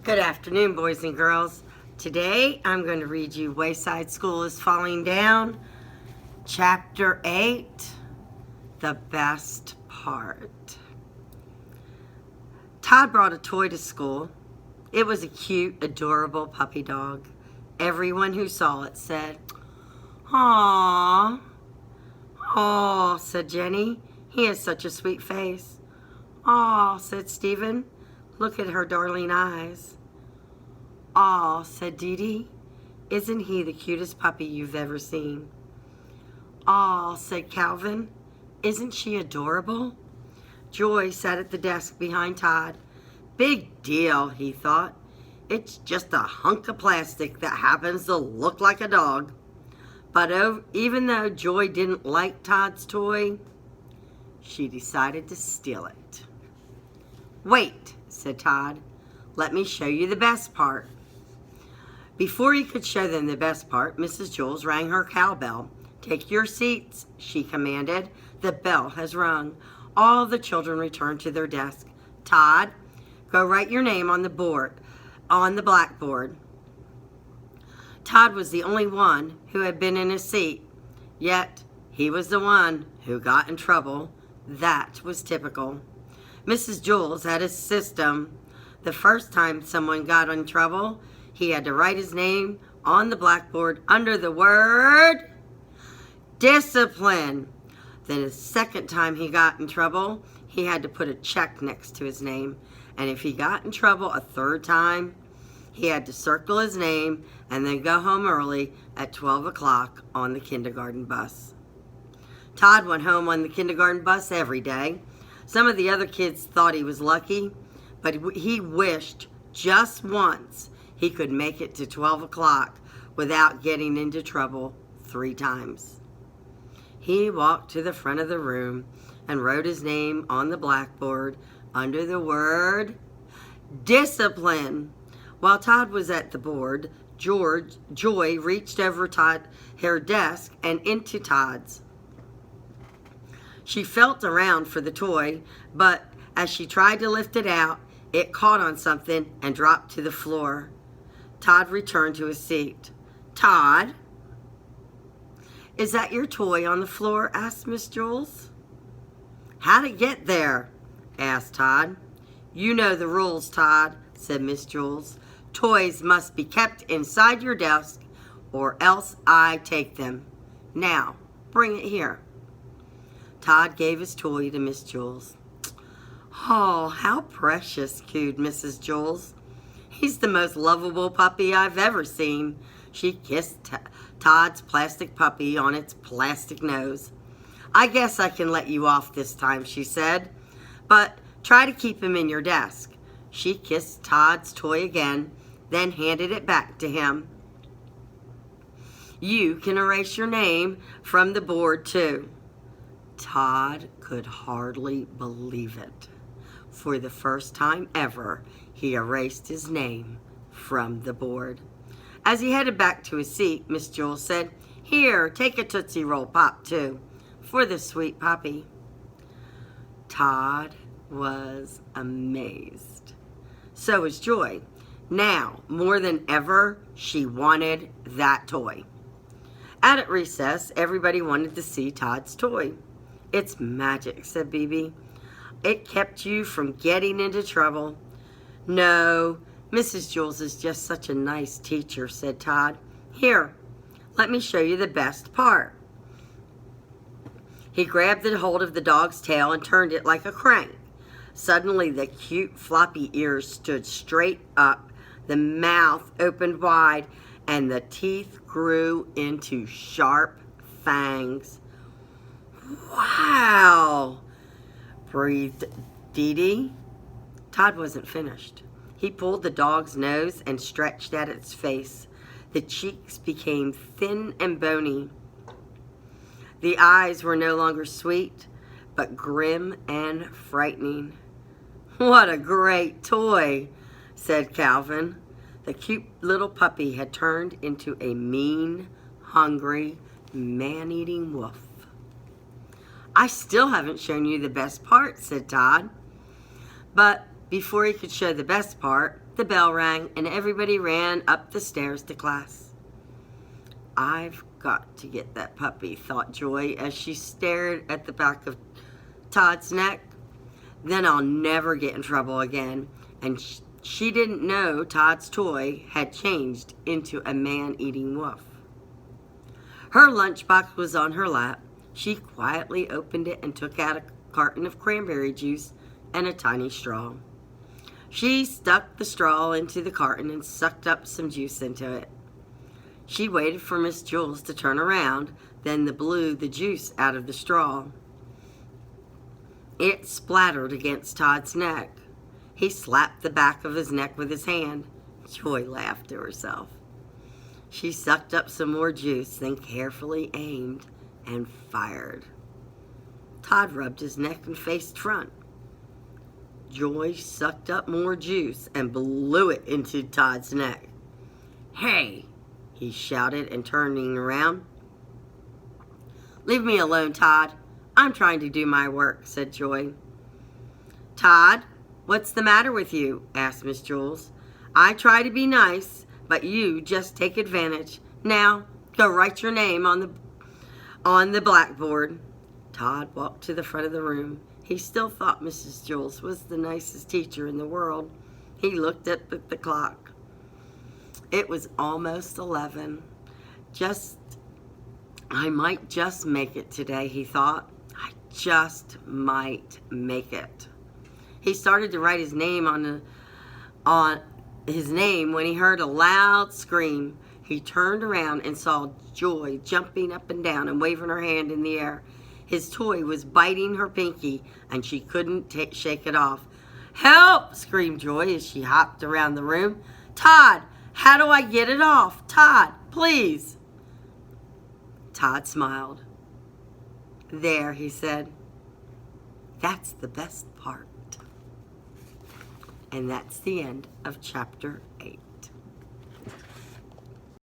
Good afternoon, boys and girls. Today I'm going to read you Wayside School is Falling Down, Chapter 8, The Best Part. Todd brought a toy to school. It was a cute, adorable puppy dog. Everyone who saw it said, "Aww." "Aw," said Jenny. "He has such a sweet face." "Aw," said Stephen. "Look at her darling eyes." "Aw," said Dee Dee. "Isn't he the cutest puppy you've ever seen?" "Aw," said Calvin. "Isn't she adorable?" Joy sat at the desk behind Todd. Big deal, he thought. It's just a hunk of plastic that happens to look like a dog. But even though Joy didn't like Todd's toy, she decided to steal it. "Wait," said Todd. "Let me show you the best part." Before he could show them the best part, Mrs. Jules rang her cowbell. "Take your seats," she commanded. "The bell has rung." All the children returned to their desk. "Todd, go write your name on the blackboard." Todd was the only one who had been in his seat, yet he was the one who got in trouble. That was typical. Mrs. Jules had a system. The first time someone got in trouble, he had to write his name on the blackboard under the word discipline. Then the second time he got in trouble, he had to put a check next to his name. And if he got in trouble a third time, he had to circle his name and then go home early at 12 o'clock on the kindergarten bus. Todd went home on the kindergarten bus every day. Some of the other kids thought he was lucky, but he wished just once he could make it to 12 o'clock without getting into trouble 3 times. He walked to the front of the room and wrote his name on the blackboard under the word discipline. While Todd was at the board, Joy reached over her desk and into Todd's. She felt around for the toy, but as she tried to lift it out, it caught on something and dropped to the floor. Todd returned to his seat. "Todd, is that your toy on the floor?" asked Miss Jules. "How'd it get there?" asked Todd. "You know the rules, Todd," said Miss Jules. "Toys must be kept inside your desk or else I take them. Now, bring it here." Todd gave his toy to Miss Jules. "Oh, how precious," cooed Mrs. Jules. "He's the most lovable puppy I've ever seen." She kissed Todd's plastic puppy on its plastic nose. "I guess I can let you off this time," she said, "but try to keep him in your desk." She kissed Todd's toy again, then handed it back to him. "You can erase your name from the board too." Todd could hardly believe it. For the first time ever, he erased his name from the board. As he headed back to his seat, Miss Jules said, "Here, take a Tootsie Roll Pop too, for the sweet puppy." Todd was amazed. So was Joy. Now, more than ever, she wanted that toy. At recess, everybody wanted to see Todd's toy. "It's magic," said Bibi. "It kept you from getting into trouble." "No, Mrs. Jules is just such a nice teacher," said Todd. "Here, let me show you the best part." He grabbed the hold of the dog's tail and turned it like a crank. Suddenly, the cute floppy ears stood straight up, the mouth opened wide, and the teeth grew into sharp fangs. "Wow!" breathed Dee Dee. Todd wasn't finished. He pulled the dog's nose and stretched at its face. The cheeks became thin and bony. The eyes were no longer sweet, but grim and frightening. "What a great toy," said Calvin. The cute little puppy had turned into a mean, hungry, man-eating wolf. "I still haven't shown you the best part," said Todd. But before he could show the best part, the bell rang, and everybody ran up the stairs to class. I've got to get that puppy, thought Joy as she stared at the back of Todd's neck. Then I'll never get in trouble again. And she didn't know Todd's toy had changed into a man-eating wolf. Her lunchbox was on her lap. She quietly opened it and took out a carton of cranberry juice and a tiny straw. She stuck the straw into the carton and sucked up some juice into it. She waited for Miss Jules to turn around, then blew the juice out of the straw. It splattered against Todd's neck. He slapped the back of his neck with his hand. Joy laughed to herself. She sucked up some more juice, then carefully aimed and fired. Todd rubbed his neck and faced front. Joy sucked up more juice and blew it into Todd's neck. "Hey!" he shouted, and turning around. "Leave me alone, Todd. I'm trying to do my work," said Joy. "Todd, what's the matter with you?" asked Miss Jules. "I try to be nice, but you just take advantage. Now, go write your name on the blackboard." Todd walked to the front of the room. He still thought Mrs. Jules was the nicest teacher in the world. He looked at the clock. It was almost 11. I might just make it today, he thought. I just might make it. He started to write his name on his name when he heard a loud scream. He turned around and saw Joy jumping up and down and waving her hand in the air. His toy was biting her pinky, and she couldn't shake it off. "Help!" screamed Joy as she hopped around the room. "Todd, how do I get it off? Todd, please." Todd smiled. "There," he said. "That's the best part." And that's the end of chapter